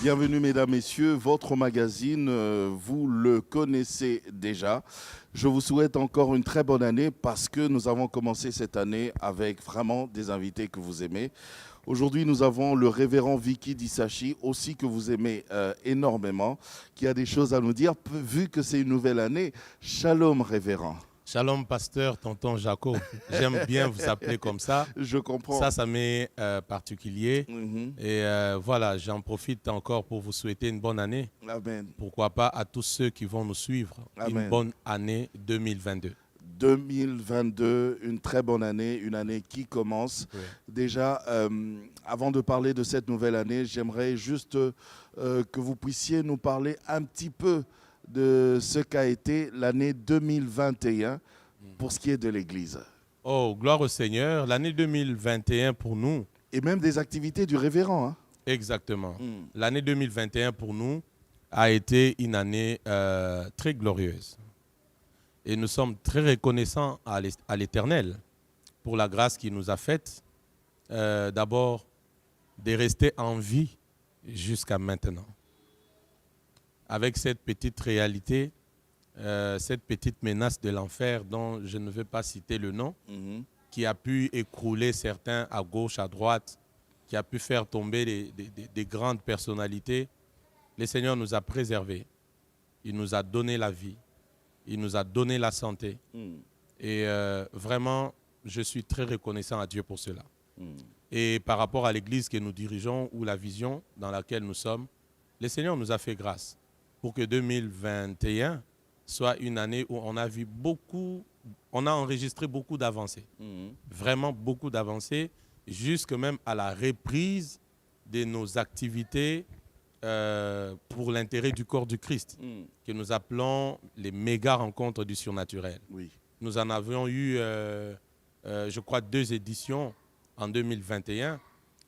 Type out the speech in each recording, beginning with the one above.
Bienvenue mesdames, messieurs, votre magazine, vous le connaissez déjà. Je vous souhaite encore une très bonne année parce que nous avons commencé cette année avec vraiment des invités que vous aimez. Aujourd'hui, nous avons le révérend Vicky Disachi, aussi que vous aimez énormément, qui a des choses à nous dire, vu que c'est une nouvelle année. Shalom révérend. Shalom, pasteur, tonton Jaco. J'aime bien vous appeler comme ça. Je comprends. Ça m'est particulier. Et voilà, j'en profite encore pour vous souhaiter une bonne année. Amen. Pourquoi pas à tous ceux qui vont nous suivre. Amen. Une bonne année 2022. 2022, une très bonne année, une année qui commence. Oui. Déjà, avant de parler de cette nouvelle année, j'aimerais juste que vous puissiez nous parler un petit peu de ce qu'a été l'année 2021 pour ce qui est de l'Église. Oh, gloire au Seigneur. L'année 2021 pour nous. Et même des activités du révérend. Hein? Exactement. L'année 2021 pour nous a été une année très glorieuse. Et nous sommes très reconnaissants à l'Éternel pour la grâce qu'il nous a faite. D'abord, de rester en vie jusqu'à maintenant. Avec cette petite réalité, cette petite menace de l'enfer dont je ne veux pas citer le nom, qui a pu écrouler certains à gauche, à droite, qui a pu faire tomber des grandes personnalités, le Seigneur nous a préservés. Il nous a donné la vie. Il nous a donné la santé. Et vraiment, je suis très reconnaissant à Dieu pour cela. Et par rapport à l'église que nous dirigeons ou la vision dans laquelle nous sommes, le Seigneur nous a fait grâce pour que 2021 soit une année où on a vu beaucoup, on a enregistré beaucoup d'avancées. Vraiment beaucoup d'avancées, jusque même à la reprise de nos activités pour l'intérêt du corps du Christ, que nous appelons les méga rencontres du surnaturel. Oui. Nous en avions eu, je crois, 2 éditions en 2021,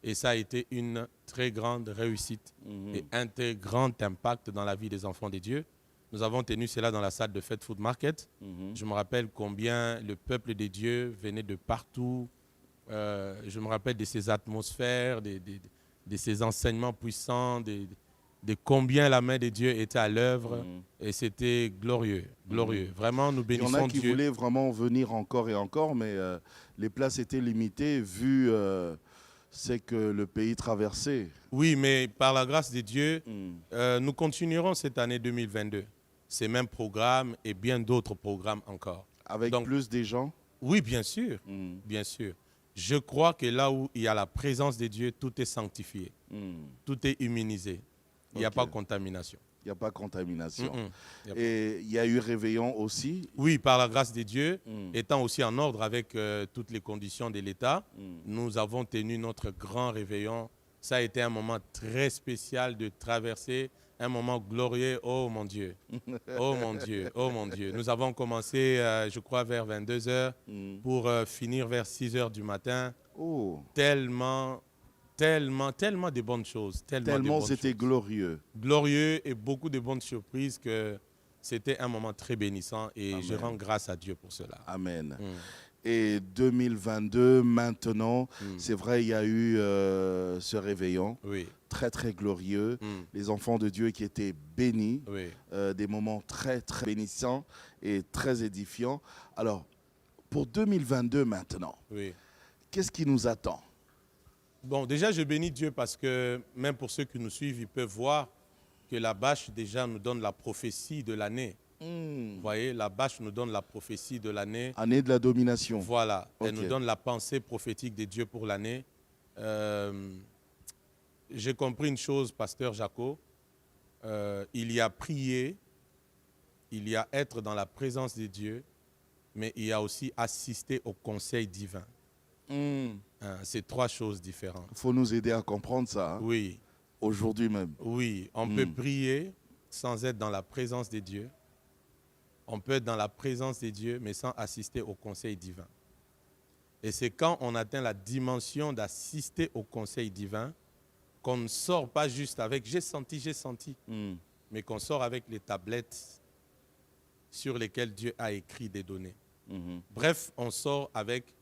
et ça a été une très grande réussite et un très grand impact dans la vie des enfants de Dieu. Nous avons tenu cela dans la salle de fête Food Market. Je me rappelle combien le peuple de Dieu venait de partout. Je me rappelle de ces atmosphères, de ces enseignements puissants, de combien la main de Dieu était à l'œuvre. Et c'était glorieux, glorieux. Vraiment, nous bénissons Dieu. Il y en a qui voulaient vraiment venir encore et encore, mais les places étaient limitées vu c'est que le pays traversait. Oui, mais par la grâce de Dieu, nous continuerons cette année 2022. Ces mêmes programmes et bien d'autres programmes encore. Avec donc, plus des gens? Oui, bien sûr, bien sûr. Je crois que là où il y a la présence de Dieu, tout est sanctifié, tout est immunisé. Il n'y a pas contamination. Il n'y a pas contamination. Et il y a eu réveillon aussi? Oui, par la grâce de Dieu, étant aussi en ordre avec toutes les conditions de l'État, nous avons tenu notre grand réveillon. Ça a été un moment très spécial de traverser, un moment glorieux. Oh mon Dieu, oh mon Dieu, oh mon Dieu. Nous avons commencé, je crois, vers 22h pour finir vers 6h du matin. Oh. Tellement de bonnes choses. Tellement c'était glorieux. Glorieux et beaucoup de bonnes surprises que c'était un moment très bénissant et Amen. je rends grâce à Dieu pour cela. Amen. Et 2022, maintenant, c'est vrai, il y a eu ce réveillon très, très glorieux. Les enfants de Dieu qui étaient bénis, des moments très, très bénissants et très édifiants. Alors, pour 2022 maintenant, qu'est-ce qui nous attend? Bon, déjà, je bénis Dieu parce que même pour ceux qui nous suivent, ils peuvent voir que la bâche déjà nous donne la prophétie de l'année. Vous voyez, la bâche nous donne la prophétie de l'année. Année de la domination. Voilà, elle nous donne la pensée prophétique de Dieu pour l'année. J'ai compris une chose, pasteur Jaco. Il y a prier, il y a être dans la présence de Dieu, mais il y a aussi assister au conseil divin. C'est 3 choses différentes. Il faut nous aider à comprendre ça. Hein? Oui. Aujourd'hui même. Oui, on peut prier sans être dans la présence de Dieu. On peut être dans la présence de Dieu, mais sans assister au conseil divin. Et c'est quand on atteint la dimension d'assister au conseil divin qu'on ne sort pas juste avec « j'ai senti », mais qu'on sort avec les tablettes sur lesquelles Dieu a écrit des données. Bref, on sort avec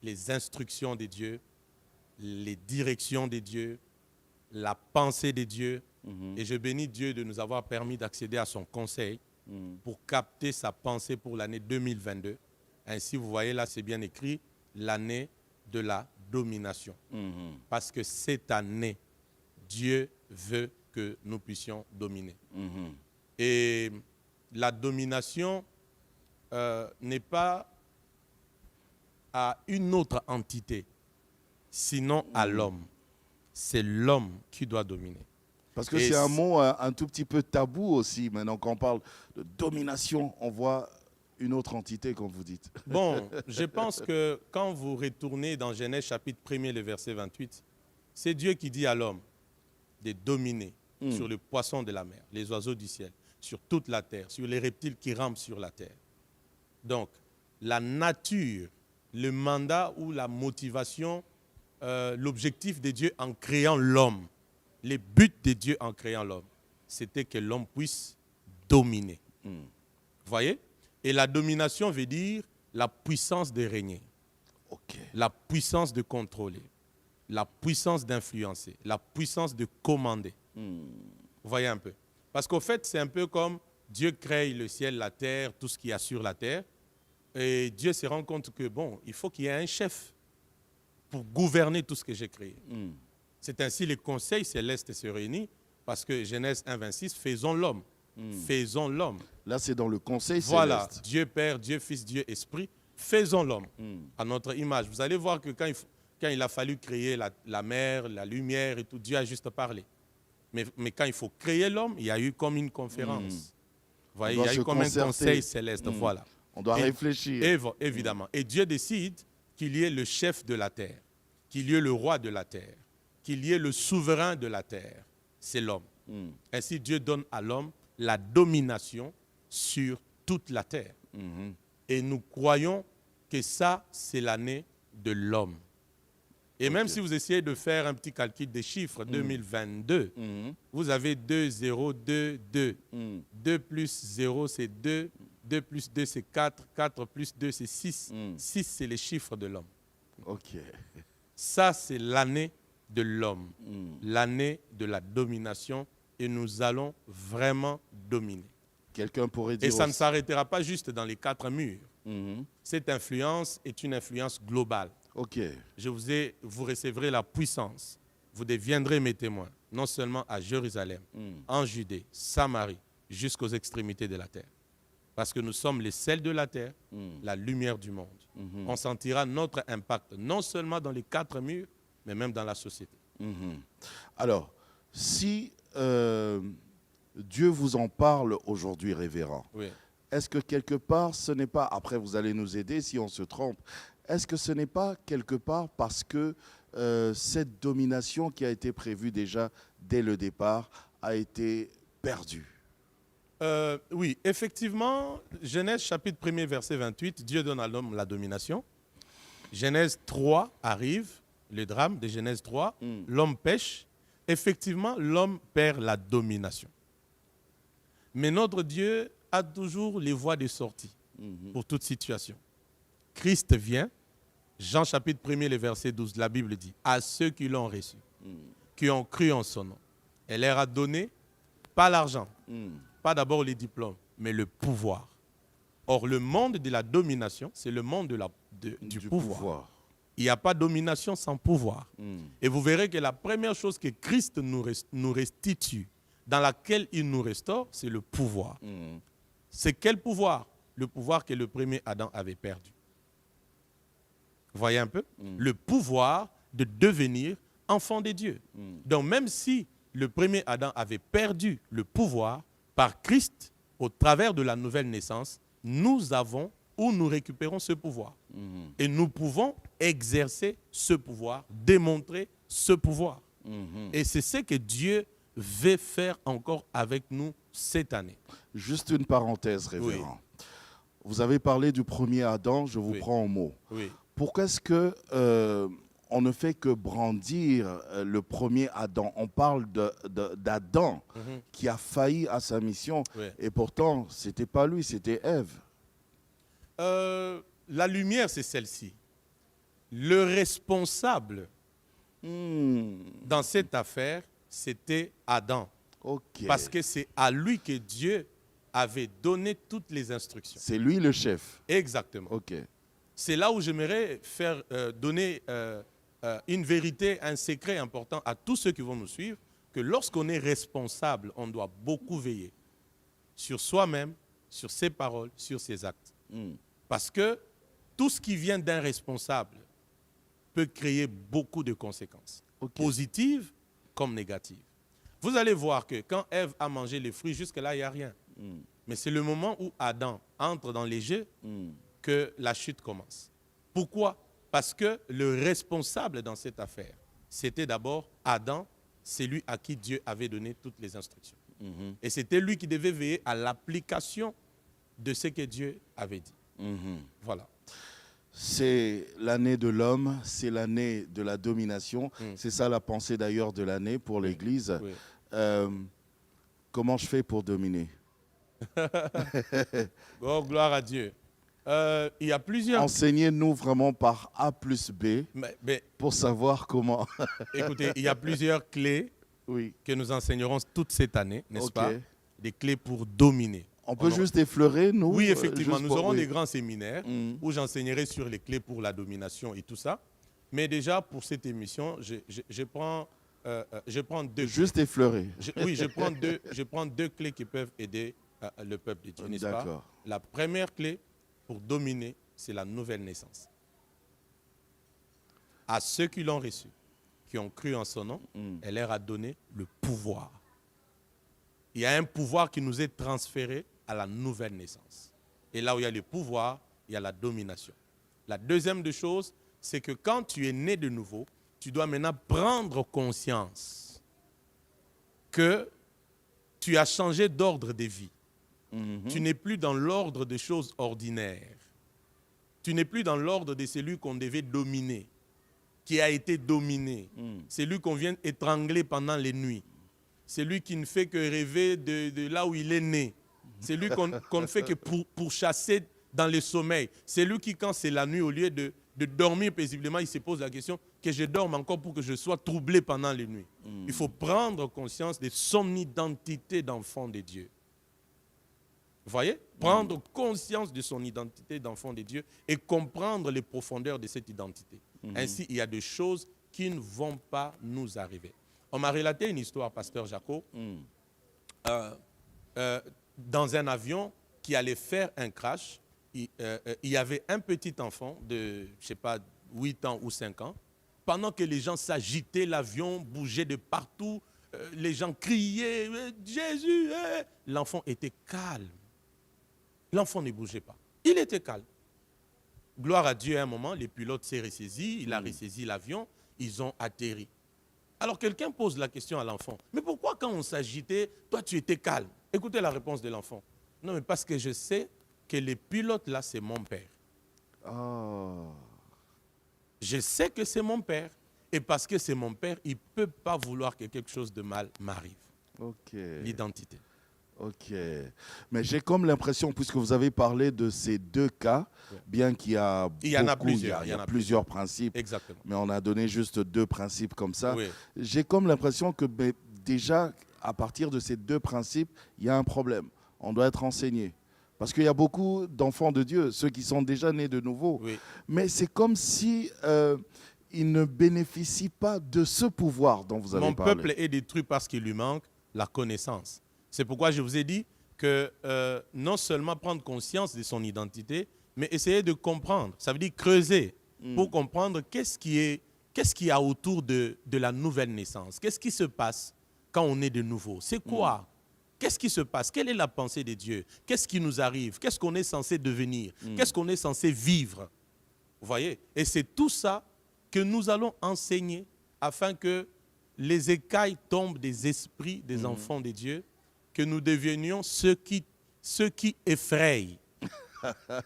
les instructions de Dieu, les directions de Dieu, la pensée de Dieu, Et je bénis Dieu de nous avoir permis d'accéder à son conseil pour capter sa pensée pour l'année 2022. Ainsi, vous voyez là, c'est bien écrit, l'année de la domination. Parce que cette année, Dieu veut que nous puissions dominer. Et la domination n'est pas à une autre entité, sinon à l'homme. C'est l'homme qui doit dominer. Parce que c'est un mot un tout petit peu tabou aussi. Maintenant, quand on parle de domination, on voit une autre entité, comme vous dites. Bon, je pense que quand vous retournez dans Genèse chapitre 1er, le verset 28, c'est Dieu qui dit à l'homme de dominer sur le poisson de la mer, les oiseaux du ciel, sur toute la terre, sur les reptiles qui rampent sur la terre. Donc, la nature, le mandat ou la motivation, l'objectif de Dieu en créant l'homme, les buts de Dieu en créant l'homme, c'était que l'homme puisse dominer. Vous voyez? Et la domination veut dire la puissance de régner, la puissance de contrôler, la puissance d'influencer, la puissance de commander. Vous voyez un peu? Parce qu'au fait, c'est un peu comme Dieu crée le ciel, la terre, tout ce qu'il y a sur la terre. Et Dieu se rend compte que, bon, il faut qu'il y ait un chef pour gouverner tout ce que j'ai créé. C'est ainsi que le conseil céleste se réunit, parce que Genèse 1, 26, faisons l'homme. Faisons l'homme. Là, c'est dans le conseil voilà, céleste. Dieu Père, Dieu Fils, Dieu Esprit, faisons l'homme à notre image. Vous allez voir que quand il a fallu créer la mer, la lumière et tout, Dieu a juste parlé. Mais quand il faut créer l'homme, il y a eu comme une conférence. Vous voyez, il y a eu comme un conseil céleste. Voilà. On doit réfléchir. Évidemment. Et Dieu décide qu'il y ait le chef de la terre, qu'il y ait le roi de la terre, qu'il y ait le souverain de la terre. C'est l'homme. Ainsi, Dieu donne à l'homme la domination sur toute la terre. Et nous croyons que ça, c'est l'année de l'homme. Et même si vous essayez de faire un petit calcul des chiffres, 2022, vous avez 2, 0, 2, 2. 2 plus 0, c'est 2. 2 plus 2, c'est 4. 4 plus 2, c'est 6. 6, c'est les chiffres de l'homme. Ça, c'est l'année de l'homme, l'année de la domination, et nous allons vraiment dominer. Quelqu'un pourrait dire et ça ne s'arrêtera pas juste dans les 4 murs. Cette influence est une influence globale. Vous recevrez la puissance, vous deviendrez mes témoins, non seulement à Jérusalem, en Judée, Samarie, jusqu'aux extrémités de la terre. Parce que nous sommes les sels de la terre, la lumière du monde. On sentira notre impact, non seulement dans les 4 murs, mais même dans la société. Alors, si Dieu vous en parle aujourd'hui, révérend, est-ce que quelque part, ce n'est pas, après vous allez nous aider si on se trompe, est-ce que ce n'est pas quelque part parce que cette domination qui a été prévue déjà dès le départ a été perdue? Oui, effectivement, Genèse chapitre 1er, verset 28, Dieu donne à l'homme la domination. Genèse 3 arrive, le drame de Genèse 3, l'homme pêche. Effectivement, l'homme perd la domination. Mais notre Dieu a toujours les voies de sortie pour toute situation. Christ vient, Jean chapitre 1er, le verset 12, la Bible dit, à ceux qui l'ont reçu, qui ont cru en son nom, elle leur a donné, pas l'argent, pas d'abord les diplômes, mais le pouvoir. Or, le monde de la domination, c'est le monde du pouvoir. Il n'y a pas de domination sans pouvoir. Et vous verrez que la première chose que Christ nous restitue, dans laquelle il nous restaure, c'est le pouvoir. C'est quel pouvoir? Le pouvoir que le premier Adam avait perdu. Vous voyez un peu? Le pouvoir de devenir enfant de Dieu. Donc même si le premier Adam avait perdu le pouvoir, par Christ, au travers de la nouvelle naissance, nous avons ou nous récupérons ce pouvoir. Et nous pouvons exercer ce pouvoir, démontrer ce pouvoir. Et c'est ce que Dieu veut faire encore avec nous cette année. Juste une parenthèse, révérend. Vous avez parlé du premier Adam, je vous prends au mot. Pourquoi est-ce que on ne fait que brandir le premier Adam? On parle d'Adam qui a failli à sa mission. Et pourtant, ce n'était pas lui, c'était Ève. La lumière, c'est celle-ci. Le responsable dans cette affaire, c'était Adam. Ok. Parce que c'est à lui que Dieu avait donné toutes les instructions. C'est lui le chef. Exactement. Ok. C'est là où j'aimerais donner une vérité, un secret important à tous ceux qui vont nous suivre, que lorsqu'on est responsable, on doit beaucoup veiller sur soi-même, sur ses paroles, sur ses actes. Parce que tout ce qui vient d'un responsable peut créer beaucoup de conséquences, positives comme négatives. Vous allez voir que quand Ève a mangé les fruits, jusque-là, il n'y a rien. Mais c'est le moment où Adam entre dans les jeux que la chute commence. Pourquoi? Parce que le responsable dans cette affaire, c'était d'abord Adam, c'est lui à qui Dieu avait donné toutes les instructions. Et c'était lui qui devait veiller à l'application de ce que Dieu avait dit. Voilà. C'est l'année de l'homme, c'est l'année de la domination. C'est ça la pensée d'ailleurs de l'année pour l'Église. Oui. Comment je fais pour dominer? Oh, gloire à Dieu. Il y a plusieurs... Enseignez-nous vraiment par A plus B pour savoir comment. Écoutez, il y a plusieurs clés que nous enseignerons toute cette année, n'est-ce pas? Des clés pour dominer. On peut juste effleurer, nous? Oui, effectivement. Nous aurons des grands séminaires où j'enseignerai sur les clés pour la domination et tout ça. Mais déjà, pour cette émission, je prends deux. Juste effleurer. Oui, je prends deux clés qui peuvent aider le peuple de Dieu, n'est-ce pas? La première clé pour dominer, c'est la nouvelle naissance. À ceux qui l'ont reçu, qui ont cru en son nom, elle leur a donné le pouvoir. Il y a un pouvoir qui nous est transféré à la nouvelle naissance. Et là où il y a le pouvoir, il y a la domination. La deuxième des choses, c'est que quand tu es né de nouveau, tu dois maintenant prendre conscience que tu as changé d'ordre de vie. Tu n'es plus dans l'ordre des choses ordinaires. Tu n'es plus dans l'ordre de celui qu'on devait dominer, qui a été dominé. Celui qu'on vient étrangler pendant les nuits. Celui qui ne fait que rêver de là où il est né. Celui qu'on ne fait que pour chasser dans le sommeil. Celui qui, quand c'est la nuit, au lieu de dormir paisiblement, il se pose la question que je dorme encore pour que je sois troublé pendant les nuits. Il faut prendre conscience de son identité d'enfant de Dieu. Vous voyez? Prendre conscience de son identité d'enfant de Dieu et comprendre les profondeurs de cette identité. Ainsi, il y a des choses qui ne vont pas nous arriver. On m'a relaté une histoire, pasteur Jaco, dans un avion qui allait faire un crash. Il y avait un petit enfant de, je ne sais pas, 8 ans ou 5 ans. Pendant que les gens s'agitaient, l'avion bougeait de partout, les gens criaient « Jésus !» L'enfant était calme. L'enfant ne bougeait pas. Il était calme. Gloire à Dieu, à un moment, les pilotes s'est ressaisi, il a ressaisi l'avion, ils ont atterri. Alors quelqu'un pose la question à l'enfant, mais pourquoi quand on s'agitait, toi tu étais calme? Écoutez la réponse de l'enfant. Non, mais parce que je sais que les pilotes là, c'est mon père. Je sais que c'est mon père. Et parce que c'est mon père, il ne peut pas vouloir que quelque chose de mal m'arrive. L'identité. Ok. Mais j'ai comme l'impression, puisque vous avez parlé de ces deux cas, bien qu'il y a il y en a plusieurs, il y a plusieurs principes, exactement. Mais on a donné juste deux principes comme ça. Oui. J'ai comme l'impression que déjà, à partir de ces deux principes, il y a un problème. On doit être enseigné. Parce qu'il y a beaucoup d'enfants de Dieu, ceux qui sont déjà nés de nouveau. Mais c'est comme si ils ne bénéficient pas de ce pouvoir dont vous avez parlé. Mon peuple est détruit parce qu'il lui manque la connaissance. C'est pourquoi je vous ai dit que non seulement prendre conscience de son identité, mais essayer de comprendre. Ça veut dire creuser pour comprendre qu'est-ce qu'il y a autour de la nouvelle naissance. Qu'est-ce qui se passe quand on est de nouveau? C'est quoi? Qu'est-ce qui se passe? Quelle est la pensée de Dieu? Qu'est-ce qui nous arrive? Qu'est-ce qu'on est censé devenir? Qu'est-ce qu'on est censé vivre? Vous voyez? Et c'est tout ça que nous allons enseigner afin que les écailles tombent des esprits des enfants de Dieu, que nous devenions ceux qui effrayent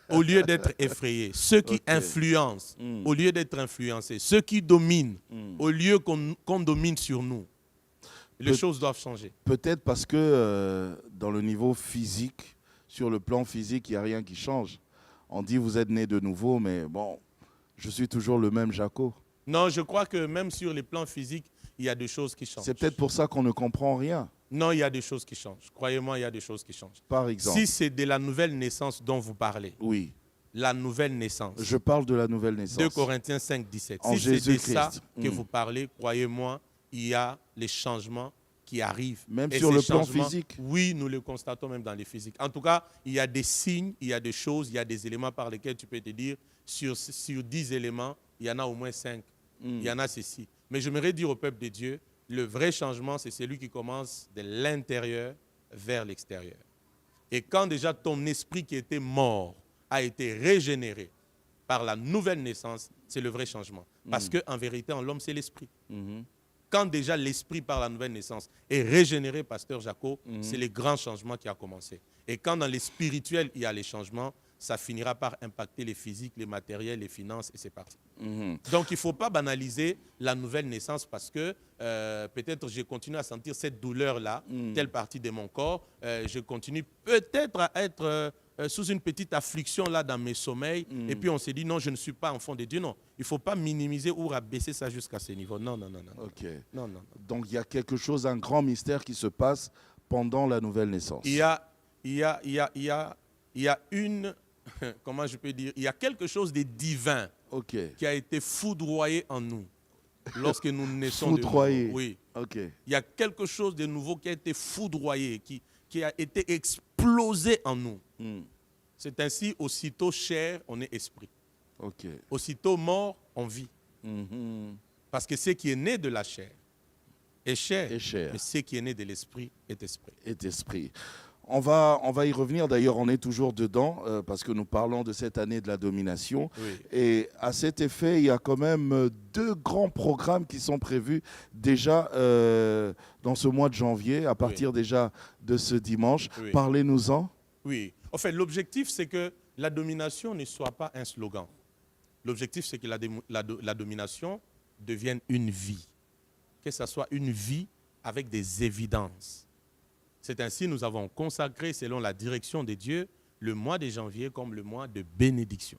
au lieu d'être effrayés, ceux qui influencent au lieu d'être influencés, ceux qui dominent au lieu qu'on domine sur nous. Les choses doivent changer. Peut-être parce que dans le niveau physique, sur le plan physique, il n'y a rien qui change. On dit vous êtes né de nouveau, mais bon, je suis toujours le même Jaco. Non, je crois que même sur les plans physiques, il y a des choses qui changent. C'est peut-être pour ça qu'on ne comprend rien. Non, il y a des choses qui changent. Croyez-moi, il y a des choses qui changent. Par exemple. Si c'est de la nouvelle naissance dont vous parlez, Oui. la nouvelle naissance. Je parle de la nouvelle naissance. 2 Corinthiens 5, 17. En Si c'est de Jésus-Christ. ça que vous parlez, croyez-moi, il y a les changements qui arrivent. Même Et sur ces le plan changements, physique. Oui, nous le constatons même dans les physiques. En tout cas, il y a des signes, il y a des choses, il y a des éléments par lesquels tu peux te dire, sur 10 éléments, il y en a au moins 5. Il y en a ceci. Mais j'aimerais dire au peuple de Dieu, le vrai changement, c'est celui qui commence de l'intérieur vers l'extérieur. Et quand déjà ton esprit qui était mort a été régénéré par la nouvelle naissance, c'est le vrai changement. Parce qu'en vérité, en l'homme, c'est l'esprit. Quand déjà l'esprit par la nouvelle naissance est régénéré, pasteur Jaco, c'est le grand changement qui a commencé. Et quand dans les spirituels, il y a les changements, ça finira par impacter les physiques, les matériels, les finances, et c'est parti. Donc il ne faut pas banaliser la nouvelle naissance parce que peut-être je continue à sentir cette douleur-là, telle partie de mon corps. Je continue peut-être à être sous une petite affliction là dans mes sommeils. Et puis on s'est dit non, je ne suis pas enfant de Dieu. Non, il ne faut pas minimiser ou rabaisser ça jusqu'à ce niveau. Non, non, non, non. Ok. Non, non. Donc il y a quelque chose, un grand mystère qui se passe pendant la nouvelle naissance. Il y a une, comment je peux dire, il y a quelque chose de divin qui a été foudroyé en nous lorsque nous naissons Foudroyé. de nouveau. Oui. Ok. Il y a quelque chose de nouveau qui a été foudroyé, qui a été explosé en nous. C'est ainsi, aussitôt chair, on est esprit. Ok. Aussitôt mort, on vit. Parce que ce qui est né de la chair est chair, mais ce qui est né de l'esprit est esprit. Est esprit. On va y revenir, d'ailleurs on est toujours dedans, parce que nous parlons de cette année de la domination. Oui. Et à cet effet, il y a quand même 2 grands programmes qui sont prévus déjà dans ce mois de janvier, à partir déjà de ce dimanche. Oui. Parlez-nous-en. Oui. En fait, l'objectif, c'est que la domination ne soit pas un slogan. L'objectif, c'est que la domination devienne une vie. Que ce soit une vie avec des évidences. C'est ainsi que nous avons consacré, selon la direction de Dieu, le mois de janvier comme le mois de bénédiction.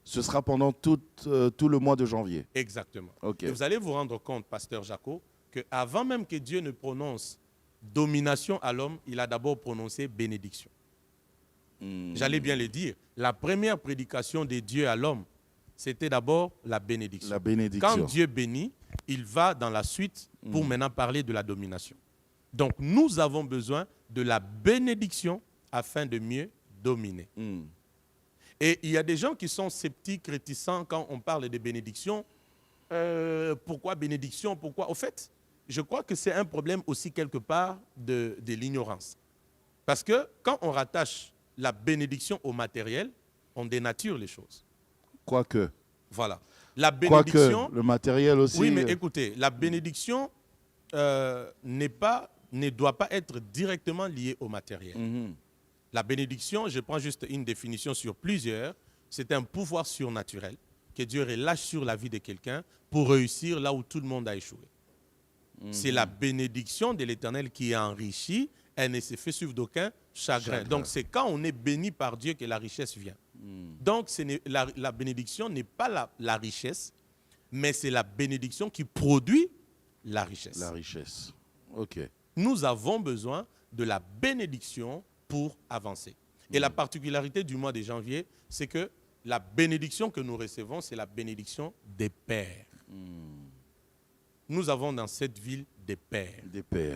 Ce sera pendant tout le mois de janvier. Exactement. Ok. Et vous allez vous rendre compte, pasteur Jaco, qu'avant même que Dieu ne prononce domination à l'homme, il a d'abord prononcé bénédiction. J'allais bien le dire. La première prédication de Dieu à l'homme, c'était d'abord la bénédiction. La bénédiction. Quand Dieu bénit, il va dans la suite pour maintenant parler de la domination. Donc, nous avons besoin de la bénédiction afin de mieux dominer. Et il y a des gens qui sont sceptiques, réticents quand on parle de bénédiction. Pourquoi bénédiction? Pourquoi? Au fait, je crois que c'est un problème aussi quelque part de l'ignorance. Parce que quand on rattache la bénédiction au matériel, on dénature les choses. Quoique. Voilà. La bénédiction... Quoique, le matériel aussi... Oui, mais écoutez, la bénédiction ne doit pas être directement liée au matériel. La bénédiction, je prends juste une définition sur plusieurs, c'est un pouvoir surnaturel que Dieu relâche sur la vie de quelqu'un pour réussir là où tout le monde a échoué. C'est la bénédiction de l'Éternel qui enrichit, elle ne se fait suivre d'aucun chagrin. Donc c'est quand on est béni par Dieu que la richesse vient. Donc la bénédiction n'est pas la richesse, mais c'est la bénédiction qui produit la richesse. La richesse. Ok. Nous avons besoin de la bénédiction pour avancer. Et la particularité du mois de janvier, c'est que la bénédiction que nous recevons, c'est la bénédiction des pères. Nous avons dans cette ville des pères,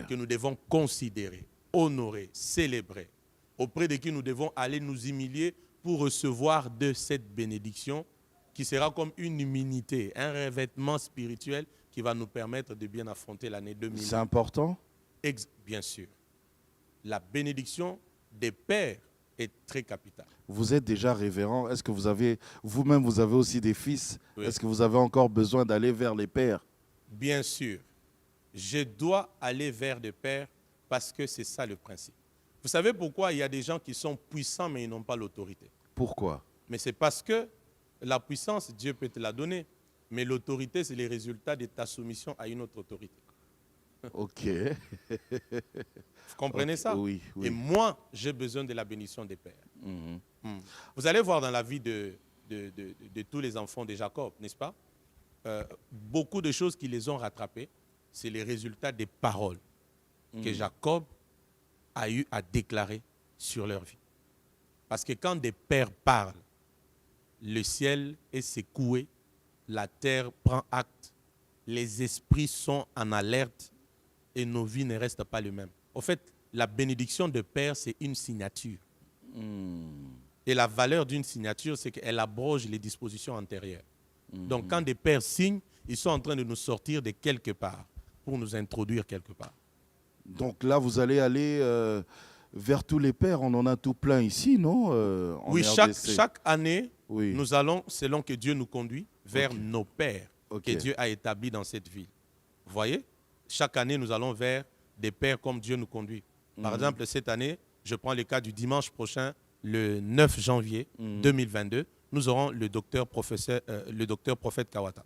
que nous devons considérer, honorer, célébrer, auprès de qui nous devons aller nous humilier pour recevoir de cette bénédiction qui sera comme une immunité, un revêtement spirituel qui va nous permettre de bien affronter l'année 2000. C'est important? Bien sûr. La bénédiction des pères est très capitale. Vous êtes déjà révérend. Est-ce que vous avez, vous-même, vous avez aussi des fils? Oui. Est-ce que vous avez encore besoin d'aller vers les pères? Bien sûr. Je dois aller vers des pères parce que c'est ça le principe. Vous savez pourquoi il y a des gens qui sont puissants mais ils n'ont pas l'autorité? Pourquoi? Mais c'est parce que la puissance, Dieu peut te la donner. Mais l'autorité, c'est le résultat de ta soumission à une autre autorité. Ok. Vous comprenez ça? Oui, oui. Et moi, j'ai besoin de la bénédiction des pères. Vous allez voir dans la vie de tous les enfants de Jacob, n'est-ce pas? Beaucoup de choses qui les ont rattrapés, c'est les résultats des paroles. que Jacob a eu à déclarer sur leur vie. Parce que quand des pères parlent, le ciel est secoué, la terre prend acte, les esprits sont en alerte et nos vies ne restent pas les mêmes. En fait, la bénédiction de père, c'est une signature. Et la valeur d'une signature, c'est qu'elle abroge les dispositions antérieures. Donc, quand des pères signent, ils sont en train de nous sortir de quelque part pour nous introduire quelque part. Donc là, vous allez aller vers tous les pères. On en a tout plein ici, non Oui, RDC. chaque année, Oui. nous allons, selon que Dieu nous conduit, vers nos pères Ok. que Dieu a établis dans cette ville. Vous voyez? Chaque année, nous allons vers des pères comme Dieu nous conduit. Par exemple, cette année, je prends le cas du dimanche prochain, le 9 janvier 2022, nous aurons le docteur prophète Kawata.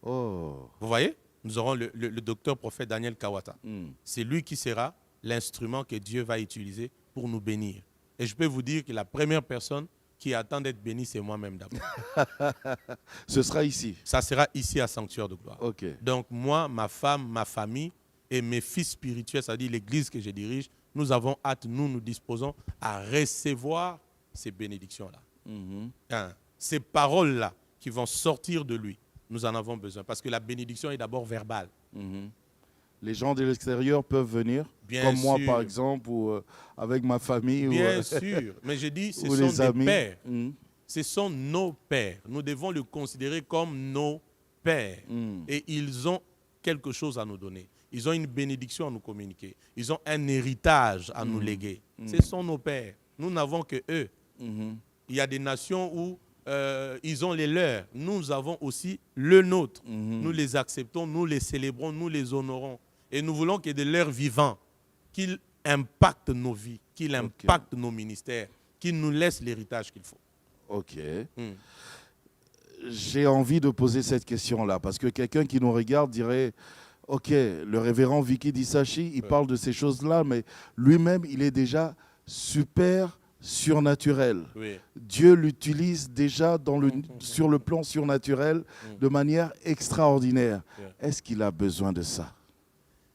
Oh. Vous voyez? Nous aurons le docteur prophète Daniel Kawata. Mm. C'est lui qui sera l'instrument que Dieu va utiliser pour nous bénir. Et je peux vous dire que la première personne qui attend d'être bénie, c'est moi-même d'abord. Ce sera ici. Ça sera ici à Sanctuaire de Gloire. Ok. Donc moi, ma femme, ma famille et mes fils spirituels, c'est-à-dire l'église que je dirige, nous avons hâte, nous disposons à recevoir ces bénédictions-là. Ces paroles-là qui vont sortir de lui, nous en avons besoin. Parce que la bénédiction est d'abord verbale. Les gens de l'extérieur peuvent venir, Bien comme moi sûr. par exemple, ou avec ma famille. Bien ou, sûr. Mais je dis, ce ou sont les des amis. pères. Ce sont nos pères. Nous devons le considérer comme nos pères. Et ils ont quelque chose à nous donner. Ils ont une bénédiction à nous communiquer. Ils ont un héritage à nous léguer. Ce sont nos pères. Nous n'avons que eux. Il y a des nations où ils ont les leurs. Nous avons aussi le nôtre. Nous les acceptons, nous les célébrons, nous les honorons. Et nous voulons que de leur vivant, qu'ils impactent nos vies, qu'ils impactent nos ministères, qu'ils nous laissent l'héritage qu'il faut. Ok. J'ai envie de poser cette question-là, parce que quelqu'un qui nous regarde dirait, ok, le révérend Vicky Dissachi, il parle de ces choses-là, mais lui-même, il est déjà super surnaturel. Oui. Dieu l'utilise déjà sur le plan surnaturel de manière extraordinaire. Est-ce qu'il a besoin de ça?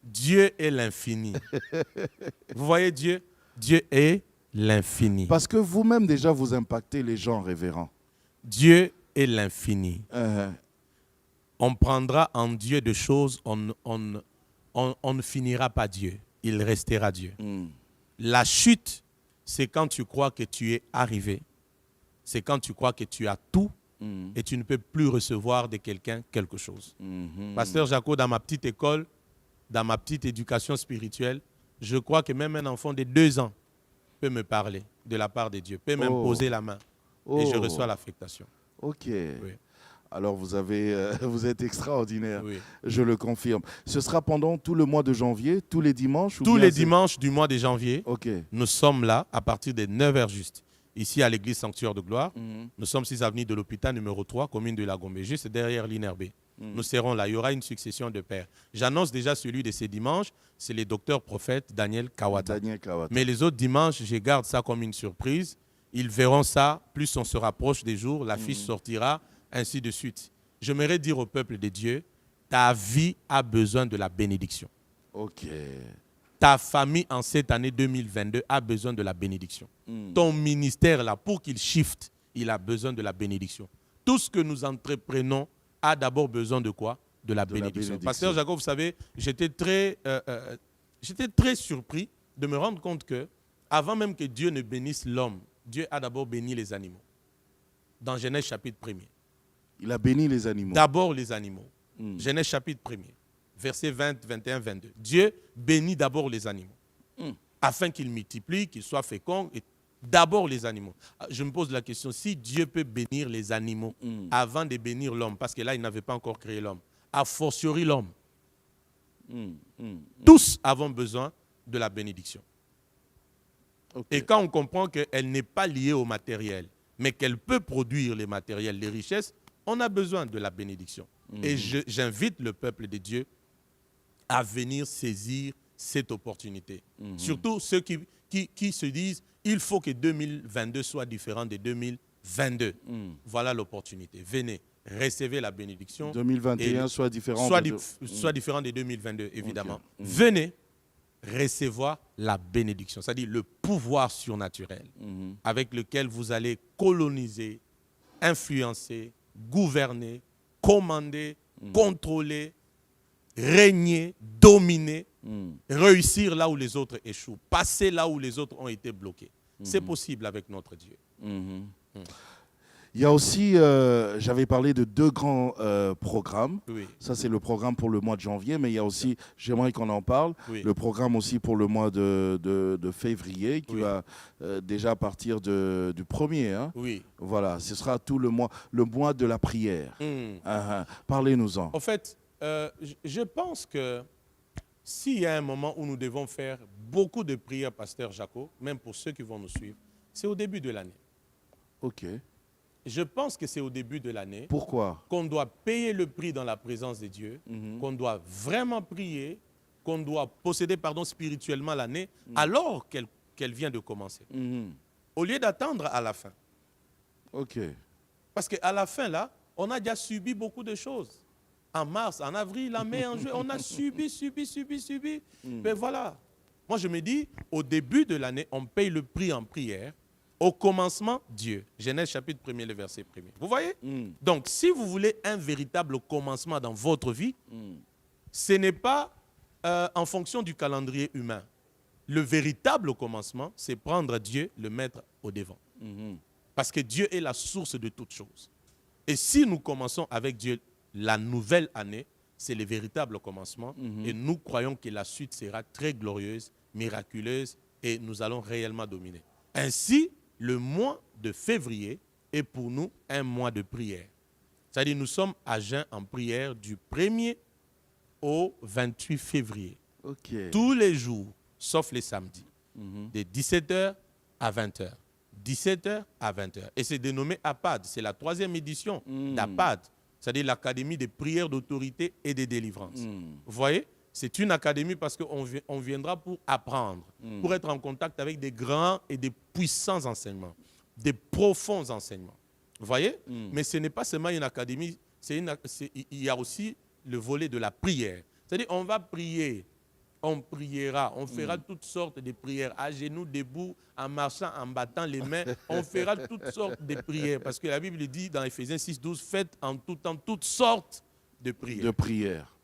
Dieu est l'infini. Vous voyez Dieu? Dieu est l'infini. Parce que vous-même déjà vous impactez les gens, révérend. Dieu est l'infini. On prendra en Dieu des choses, on ne finira pas Dieu. Il restera Dieu. La chute, c'est quand tu crois que tu es arrivé. C'est quand tu crois que tu as tout et tu ne peux plus recevoir de quelqu'un quelque chose. Pasteur Jaco, dans ma petite école, dans ma petite éducation spirituelle, je crois que même un enfant de 2 ans peut me parler de la part de Dieu, peut m'imposer la main et je reçois l'affectation. Ok. Oui. Alors vous êtes extraordinaire, Oui. je le confirme. Ce sera pendant tout le mois de janvier, tous les dimanches? Tous les dimanches du mois de janvier, Ok. nous sommes là à partir de 9h juste, ici à l'église Sanctuaire de Gloire. Nous sommes 6 avenue de l'Hôpital numéro 3, commune de Lagombe, juste derrière l'INRB. Nous serons là, il y aura une succession de pères. J'annonce déjà celui de ces dimanches, c'est le docteur prophète Daniel Kawata. Mais les autres dimanches, je garde ça comme une surprise. Ils verront ça, plus on se rapproche des jours, l'affiche sortira, ainsi de suite. J'aimerais dire au peuple de Dieu, ta vie a besoin de la bénédiction. Ok. Ta famille en cette année 2022 a besoin de la bénédiction. Ton ministère là, pour qu'il shift, il a besoin de la bénédiction. Tout ce que nous entreprenons a d'abord besoin de quoi? De la bénédiction. Pasteur Jacob, vous savez, j'étais très surpris de me rendre compte que avant même que Dieu ne bénisse l'homme, Dieu a d'abord béni les animaux. Dans Genèse chapitre 1er. Il a béni les animaux. D'abord les animaux. Genèse chapitre 1er, versets 20, 21, 22. Dieu bénit d'abord les animaux. Afin qu'ils multiplient, qu'ils soient féconds. Et d'abord les animaux. Je me pose la question, si Dieu peut bénir les animaux avant de bénir l'homme, parce que là, il n'avait pas encore créé l'homme, a fortiori l'homme. Tous avons besoin de la bénédiction. Okay. Et quand on comprend qu'elle n'est pas liée au matériel, mais qu'elle peut produire les matériels, les richesses, on a besoin de la bénédiction. Et j'invite le peuple de Dieu à venir saisir cette opportunité. Surtout ceux qui se disent il faut que 2022 soit différent de 2022. Voilà l'opportunité. Venez, recevez la bénédiction. 2021 soit différent soit différent de 2022, évidemment. Okay. Venez, recevoir la bénédiction, c'est-à-dire le pouvoir surnaturel Mhm. avec lequel vous allez coloniser, influencer, gouverner, commander, contrôler, régner, dominer, réussir là où les autres échouent, passer là où les autres ont été bloqués. C'est possible avec notre Dieu. Mhm. Il y a aussi, j'avais parlé de 2 grands programmes. Oui, Ça, c'est le programme pour le mois de janvier, mais il y a aussi, j'aimerais qu'on en parle, oui, le programme aussi pour le mois de février, qui Oui. va déjà partir du 1er. Hein. oui. Voilà, ce sera tout le mois de la prière. Parlez-nous-en. En fait, je pense que s'il y a un moment où nous devons faire beaucoup de prières, Pasteur Jaco, même pour ceux qui vont nous suivre, c'est au début de l'année. OK. Je pense que c'est au début de l'année Pourquoi? qu'on doit payer le prix dans la présence de Dieu, qu'on doit vraiment prier, qu'on doit posséder spirituellement l'année alors qu'elle vient de commencer. Mhm. Au lieu d'attendre à la fin. OK. Parce qu'à la fin, là, on a déjà subi beaucoup de choses. En mars, en avril, en mai, en juillet, on a subi. Mais voilà. Moi, je me dis, au début de l'année, on paye le prix en prière. Au commencement, Dieu. Genèse chapitre 1er, le verset 1er. Vous voyez? Donc, si vous voulez un véritable commencement dans votre vie, ce n'est pas en fonction du calendrier humain. Le véritable commencement, c'est prendre Dieu, le mettre au devant. Parce que Dieu est la source de toutes choses. Et si nous commençons avec Dieu la nouvelle année, c'est le véritable commencement. Et nous croyons que la suite sera très glorieuse, miraculeuse, et nous allons réellement dominer. Ainsi, le mois de février est pour nous un mois de prière. C'est-à-dire nous sommes à jeun en prière du 1er au 28 février. OK. Tous les jours, sauf les samedis, de 17h à 20h. 17h à 20h. Et c'est dénommé APAD. C'est la 3e édition d'APAD, c'est-à-dire l'Académie des prières d'autorité et de délivrance. Vous voyez? C'est une académie parce qu'on viendra pour apprendre, pour être en contact avec des grands et des puissants enseignements, des profonds enseignements. Vous voyez? Mais ce n'est pas seulement une académie, il y a aussi le volet de la prière. C'est-à-dire on va prier, on priera, on fera toutes sortes de prières, à genoux, debout, en marchant, en battant les mains. On fera toutes sortes de prières. Parce que la Bible dit dans Éphésiens 6:12, faites en tout temps toutes sortes de prières. De prière.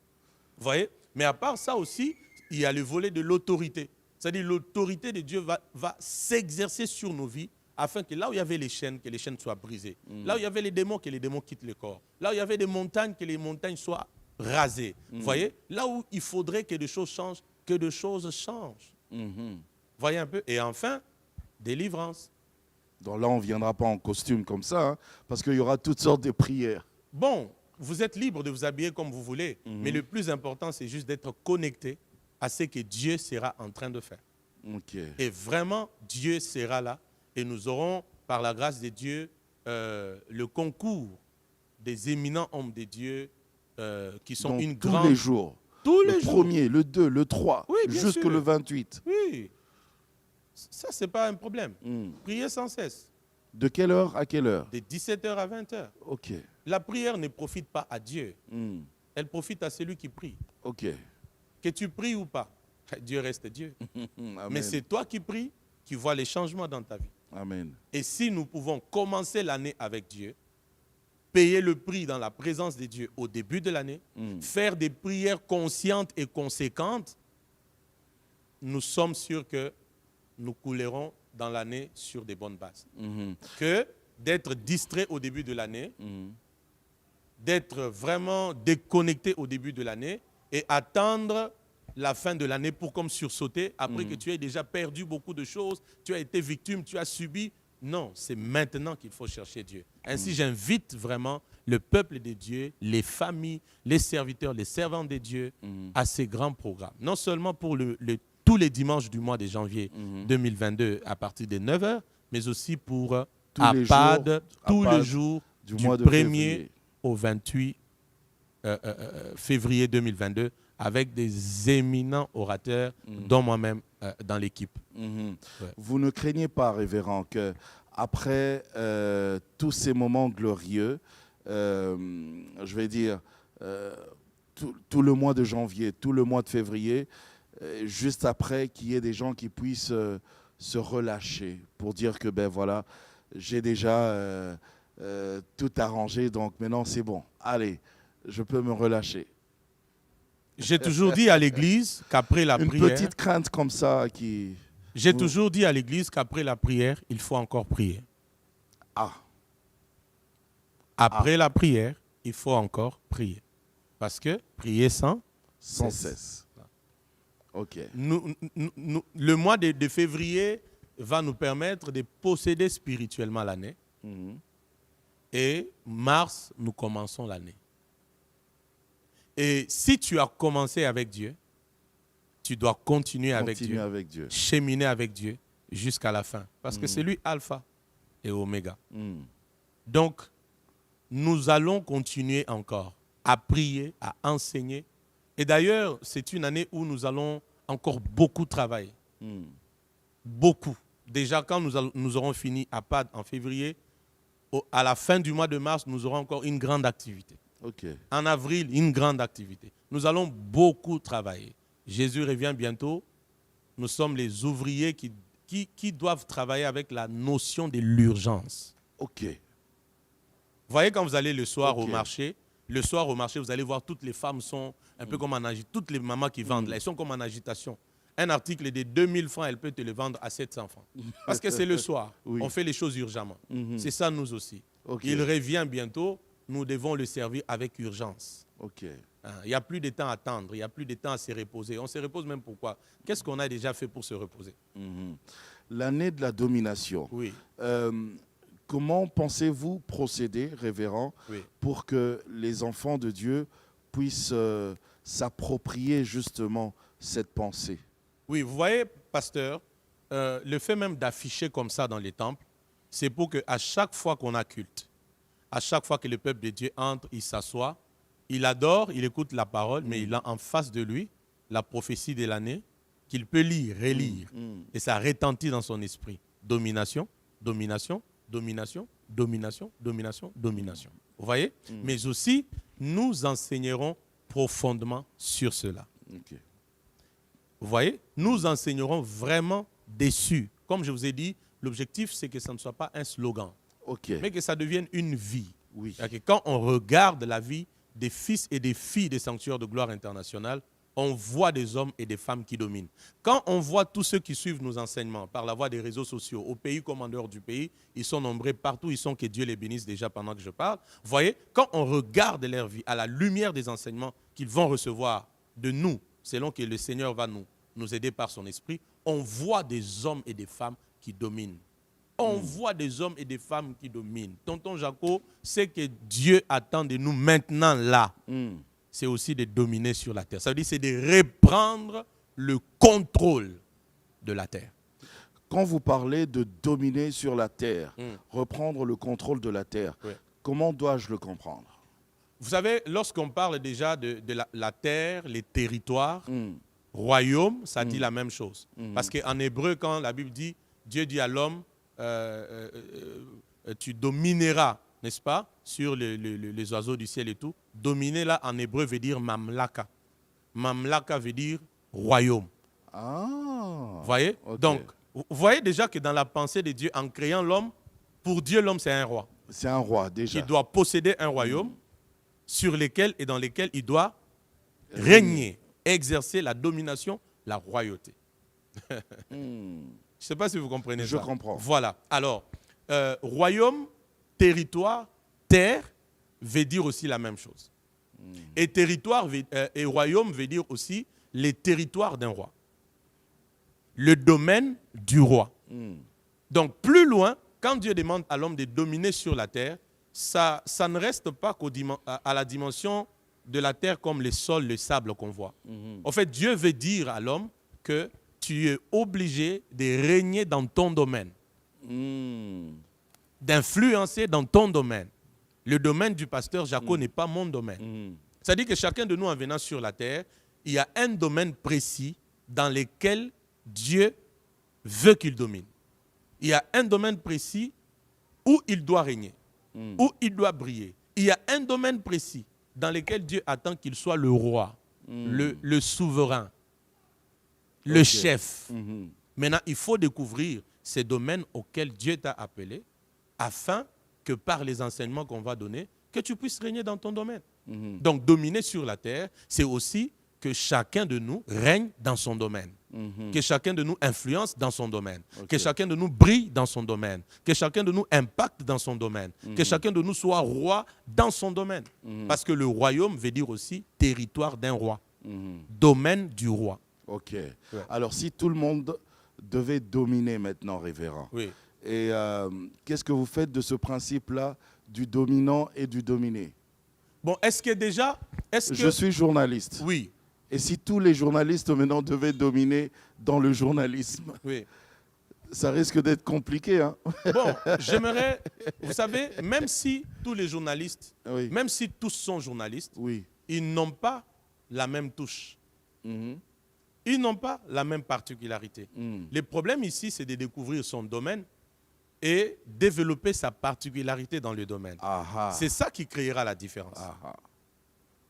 Vous voyez? Mais à part ça aussi, il y a le volet de l'autorité. C'est-à-dire l'autorité de Dieu va s'exercer sur nos vies afin que là où il y avait les chaînes, que les chaînes soient brisées. Là où il y avait les démons, que les démons quittent le corps. Là où il y avait des montagnes, que les montagnes soient rasées. Vous voyez? Là où il faudrait que des choses changent, que des choses changent. Vous voyez un peu? Et enfin, délivrance. Donc là, on ne viendra pas en costume comme ça, hein, parce qu'il y aura toutes sortes de prières. Bon, vous êtes libre de vous habiller comme vous voulez, mais le plus important, c'est juste d'être connecté à ce que Dieu sera en train de faire. OK. Et vraiment, Dieu sera là et nous aurons, par la grâce de Dieu, le concours des éminents hommes de Dieu qui sont Donc, une tous grande... les jours. Tous Le les jours. 1er, le 2, le 3, Oui, bien jusque sûr. le 28. Oui. Ça, ce n'est pas un problème. Priez sans cesse. De quelle heure à quelle heure? De 17h à 20h. OK. La prière ne profite pas à Dieu. Elle profite à celui qui prie. OK. Que tu pries ou pas, Dieu reste Dieu. Amen. Mais c'est toi qui pries, qui vois les changements dans ta vie. Amen. Et si nous pouvons commencer l'année avec Dieu, payer le prix dans la présence de Dieu au début de l'année, faire des prières conscientes et conséquentes, nous sommes sûrs que nous coulerons dans l'année sur des bonnes bases. Que d'être distrait au début de l'année, d'être vraiment déconnecté au début de l'année et attendre la fin de l'année pour comme sursauter après que tu aies déjà perdu beaucoup de choses, tu as été victime, tu as subi. Non, c'est maintenant qu'il faut chercher Dieu. Ainsi, j'invite vraiment le peuple de Dieu, les familles, les serviteurs, les servants de Dieu à ces grands programmes. Non seulement pour tous les dimanches du mois de janvier 2022 à partir de 9h, mais aussi pour APAD tous les jours du mois de 1er février. au 28 février 2022 avec des éminents orateurs, dont moi-même dans l'équipe. Vous ne craignez pas, révérend, qu'après tous ces moments glorieux, je vais dire, tout le mois de janvier, tout le mois de février, juste après, qu'il y ait des gens qui puissent se relâcher pour dire que, ben voilà, j'ai déjà tout arrangé, donc maintenant c'est bon. Allez, je peux me relâcher. J'ai toujours dit à l'église qu'après la Une prière, petite crainte comme ça qui... j'ai toujours dit à l'église qu'après la prière, il faut encore prier. Ah, Après la prière, il faut encore prier. Parce que prier sans cesse. Ok. Le mois de février va nous permettre de posséder spirituellement l'année. Mhm. Et mars, nous commençons l'année. Et si tu as commencé avec Dieu, tu dois continuer avec Dieu, cheminer avec Dieu jusqu'à la fin. Parce que c'est lui Alpha et Oméga. Donc, nous allons continuer encore à prier, à enseigner. Et d'ailleurs, c'est une année où nous allons encore beaucoup travailler. Beaucoup. Déjà, quand nous aurons fini à PAD en février, à la fin du mois de mars, nous aurons encore une grande activité. Okay. En avril, une grande activité. Nous allons beaucoup travailler. Jésus revient bientôt. Nous sommes les ouvriers qui doivent travailler avec la notion de l'urgence. Ok. Vous voyez, quand vous allez le soir au marché, vous allez voir toutes les femmes sont un peu comme en agitation. Toutes les mamans qui vendent, là, elles sont comme en agitation. Un article de 2000 francs, elle peut te le vendre à 700 francs. Parce que c'est le soir. Oui. On fait les choses urgemment. C'est ça, nous aussi. Okay. Il revient bientôt. Nous devons le servir avec urgence. Okay. Il n'y a plus de temps à attendre. Il n'y a plus de temps à se reposer. On se repose même pourquoi? Qu'est-ce qu'on a déjà fait pour se reposer? L'année de la domination. Oui. Comment pensez-vous procéder, révérend, pour que les enfants de Dieu puissent s'approprier justement cette pensée? Oui, vous voyez, pasteur, le fait même d'afficher comme ça dans les temples, c'est pour qu'à chaque fois qu'on a culte, à chaque fois que le peuple de Dieu entre, il s'assoit, il adore, il écoute la parole, mais il a en face de lui la prophétie de l'année qu'il peut lire, relire. Et ça retentit dans son esprit. Domination, domination, domination, domination, domination, domination. Vous voyez? Mais aussi, nous enseignerons profondément sur cela. Okay. Vous voyez? Nous enseignerons vraiment dessus. Comme je vous ai dit, l'objectif, c'est que ça ne soit pas un slogan. Okay. Mais que ça devienne une vie. Oui. Que quand on regarde la vie des fils et des filles des sanctuaires de gloire internationale, on voit des hommes et des femmes qui dominent. Quand on voit tous ceux qui suivent nos enseignements par la voie des réseaux sociaux, au pays comme en dehors du pays, ils sont nombreux partout, ils sont, que Dieu les bénisse déjà pendant que je parle. Vous voyez, quand on regarde leur vie à la lumière des enseignements qu'ils vont recevoir de nous, selon que le Seigneur va nous aider par son esprit, on voit des hommes et des femmes qui dominent. On voit des hommes et des femmes qui dominent. Tonton Jaco, ce que Dieu attend de nous maintenant là, c'est aussi de dominer sur la terre. Ça veut dire c'est de reprendre le contrôle de la terre. Quand vous parlez de dominer sur la terre, reprendre le contrôle de la terre, comment dois-je le comprendre? Vous savez, lorsqu'on parle déjà de la terre, les territoires, royaume, ça dit la même chose. Parce qu'en hébreu, quand la Bible dit, Dieu dit à l'homme, tu domineras, n'est-ce pas, sur les oiseaux du ciel et tout. Dominer là en hébreu veut dire mamlaka. Mamlaka veut dire royaume. Ah, vous voyez? Okay. Donc, vous voyez déjà que dans la pensée de Dieu, en créant l'homme, pour Dieu, l'homme c'est un roi. C'est un roi déjà. Il doit posséder un royaume sur lequel et dans lequel il doit régner, exercer la domination, la royauté. Je ne sais pas si vous comprenez ça. Je comprends. Voilà. Alors, royaume, territoire, terre veut dire aussi la même chose. Et territoire et royaume veut dire aussi les territoires d'un roi. Le domaine du roi. Donc, plus loin, quand Dieu demande à l'homme de dominer sur la terre, ça ne reste pas à la dimension de la terre comme le sol, le sable qu'on voit. En fait, Dieu veut dire à l'homme que tu es obligé de régner dans ton domaine, d'influencer dans ton domaine. Le domaine du pasteur Jaco n'est pas mon domaine. C'est-à-dire que chacun de nous, en venant sur la terre, il y a un domaine précis dans lequel Dieu veut qu'il domine. Il y a un domaine précis où il doit régner, où il doit briller. Il y a un domaine précis dans lequel Dieu attend qu'il soit le roi, le souverain. le Ok. chef. Mhm. Maintenant, il faut découvrir ces domaines auxquels Dieu t'a appelé afin que par les enseignements qu'on va donner, que tu puisses régner dans ton domaine. Mhm. Donc, dominer sur la terre, c'est aussi que chacun de nous règne dans son domaine. Mhm. Que chacun de nous influence dans son domaine. Ok. Que chacun de nous brille dans son domaine. Que chacun de nous impacte dans son domaine. Que chacun de nous soit roi dans son domaine. Parce que le royaume veut dire aussi territoire d'un roi. Mhm. Domaine du roi. Ok. Alors, si tout le monde devait dominer maintenant, révérend, Oui. et qu'est-ce que vous faites de ce principe-là du dominant et du dominé? Bon, est-ce que déjà... Je suis journaliste. Oui. Et si tous les journalistes maintenant devaient dominer dans le journalisme, Oui. ça risque d'être compliqué. Hein? Bon, j'aimerais... Vous savez, même si tous les journalistes, Oui. même si tous sont journalistes, Oui. ils n'ont pas la même touche. Mhm. Ils n'ont pas la même particularité. Mhm. Le problème ici, c'est de découvrir son domaine et développer sa particularité dans le domaine. Ah, C'est ça qui créera la différence. ah.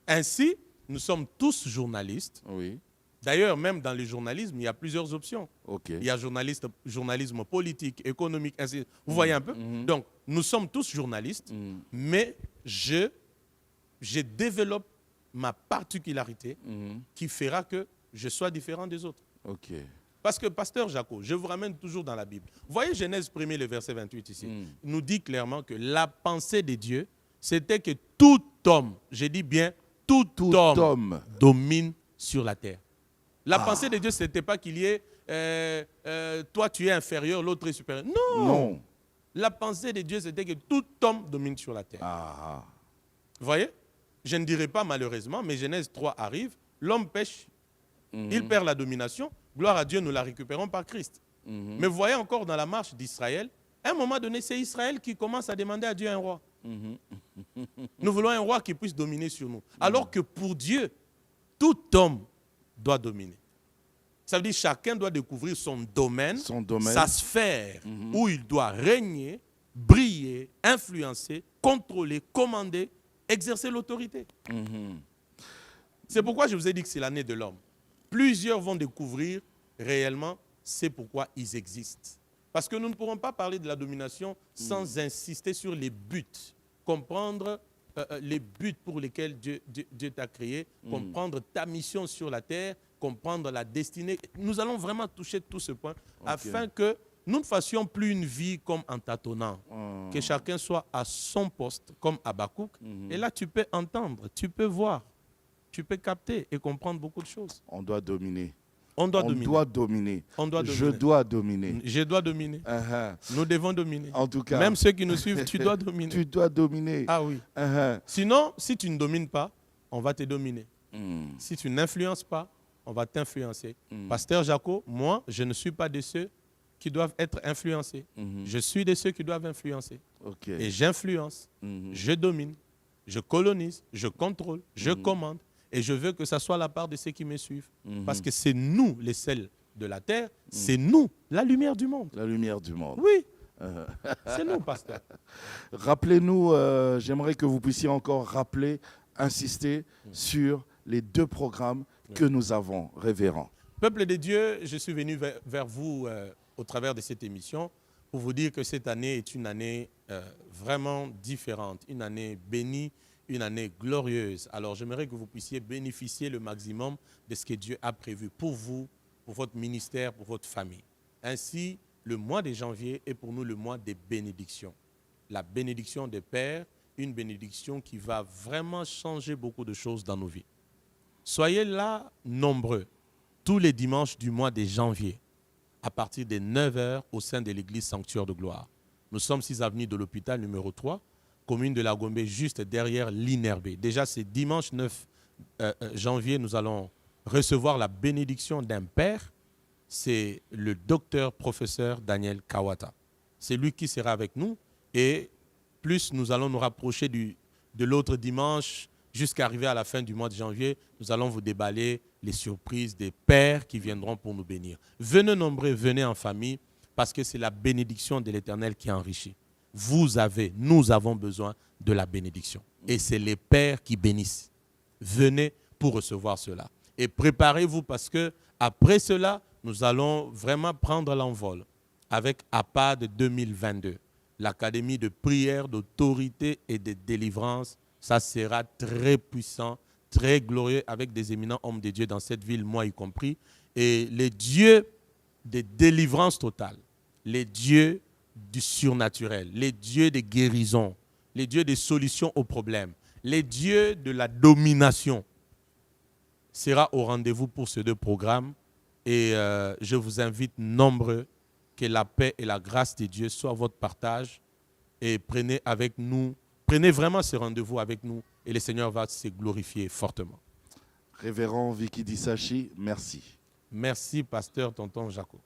Ainsi, nous sommes tous journalistes. Oui. D'ailleurs, même dans le journalisme, il y a plusieurs options. Ok. Il y a journalisme politique, économique, ainsi. Vous voyez un peu? Donc, nous sommes tous journalistes, Mhm. mais je développe ma particularité Mhm. qui fera que je sois différent des autres. Ok. Parce que, pasteur Jaco, je vous ramène toujours dans la Bible. Vous voyez Genèse 1er, le verset 28 ici. Il nous dit clairement que la pensée de Dieu, c'était que tout homme, je dis bien tout homme, domine sur la terre. La pensée de Dieu, ce n'était pas qu'il y ait toi tu es inférieur, l'autre est supérieur. Non. Non. La pensée de Dieu, c'était que tout homme domine sur la terre. Ah. Vous voyez? Je ne dirais pas malheureusement, mais Genèse 3 arrive, l'homme pêche, il perd la domination, gloire à Dieu, nous la récupérons par Christ. Mais vous voyez encore dans la marche d'Israël, à un moment donné, c'est Israël qui commence à demander à Dieu un roi. Nous voulons un roi qui puisse dominer sur nous. Alors que pour Dieu, tout homme doit dominer. Ça veut dire que chacun doit découvrir son domaine, sa sphère, où il doit régner, briller, influencer, contrôler, commander, exercer l'autorité. C'est pourquoi je vous ai dit que c'est l'année de l'homme. Plusieurs vont découvrir réellement c'est pourquoi ils existent. Parce que nous ne pourrons pas parler de la domination sans insister sur les buts, comprendre les buts pour lesquels Dieu t'a créé, comprendre ta mission sur la terre, comprendre la destinée. Nous allons vraiment toucher tout ce point afin que nous ne fassions plus une vie comme en tâtonnant, que chacun soit à son poste comme Habakkuk. Et là, tu peux entendre, tu peux voir, tu peux capter et comprendre beaucoup de choses. On doit dominer. On doit dominer. On doit dominer. Je dois dominer. Je dois dominer. Nous devons dominer. En tout cas. Même ceux qui nous suivent, tu dois dominer. Tu dois dominer. Ah oui. Sinon, si tu ne domines pas, on va te dominer. Si tu n'influences pas, on va t'influencer. Pasteur Jaco, moi, je ne suis pas de ceux qui doivent être influencés. Je suis de ceux qui doivent influencer. Et j'influence, je domine, je colonise, je contrôle, je commande. Et je veux que ça soit la part de ceux qui me suivent. Parce que c'est nous, les sels de la terre, c'est nous, la lumière du monde. La lumière du monde. Oui, c'est nous, pasteur. Rappelez-nous, j'aimerais que vous puissiez encore rappeler, insister sur les 2 programmes que nous avons, révérend. Peuple de Dieu, je suis venu vers vous au travers de cette émission pour vous dire que cette année est une année vraiment différente, une année bénie, une année glorieuse. Alors, j'aimerais que vous puissiez bénéficier le maximum de ce que Dieu a prévu pour vous, pour votre ministère, pour votre famille. Ainsi, le mois de janvier est pour nous le mois des bénédictions. La bénédiction des pères, une bénédiction qui va vraiment changer beaucoup de choses dans nos vies. Soyez là nombreux, tous les dimanches du mois de janvier, à partir de 9h au sein de l'église Sanctuaire de Gloire. Nous sommes 6 avenue de l'hôpital numéro 3, commune de la Gombe, juste derrière l'INRB. Déjà, c'est dimanche 9 janvier, nous allons recevoir la bénédiction d'un père. C'est le docteur professeur Daniel Kawata. C'est lui qui sera avec nous. Et plus nous allons nous rapprocher de l'autre dimanche, jusqu'à arriver à la fin du mois de janvier, nous allons vous déballer les surprises des pères qui viendront pour nous bénir. Venez nombreux, venez en famille, parce que c'est la bénédiction de l'Éternel qui enrichit. Nous avons besoin de la bénédiction. Et c'est les pères qui bénissent. Venez pour recevoir cela. Et préparez-vous parce que après cela, nous allons vraiment prendre l'envol avec APAD 2022, l'Académie de prière, d'autorité et de délivrance. Ça sera très puissant, très glorieux, avec des éminents hommes de Dieu dans cette ville, moi y compris. Et les dieux de délivrance totale, les dieux du surnaturel, les dieux de guérison, les dieux des solutions aux problèmes, les dieux de la domination sera au rendez-vous pour ces deux programmes. Et je vous invite nombreux, que la paix et la grâce de Dieu soient votre partage. Et prenez avec nous, prenez vraiment ce rendez-vous avec nous et le Seigneur va se glorifier fortement. Révérend Vicky Dissachi, merci. Merci, pasteur tonton Jaco.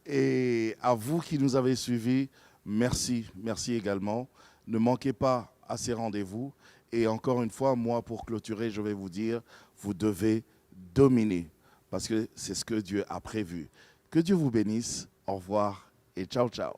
Et à vous qui nous avez suivis, merci, merci également. Ne manquez pas à ces rendez-vous. Et encore une fois, moi, pour clôturer, je vais vous dire, vous devez dominer, parce que c'est ce que Dieu a prévu. Que Dieu vous bénisse. Au revoir et ciao, ciao.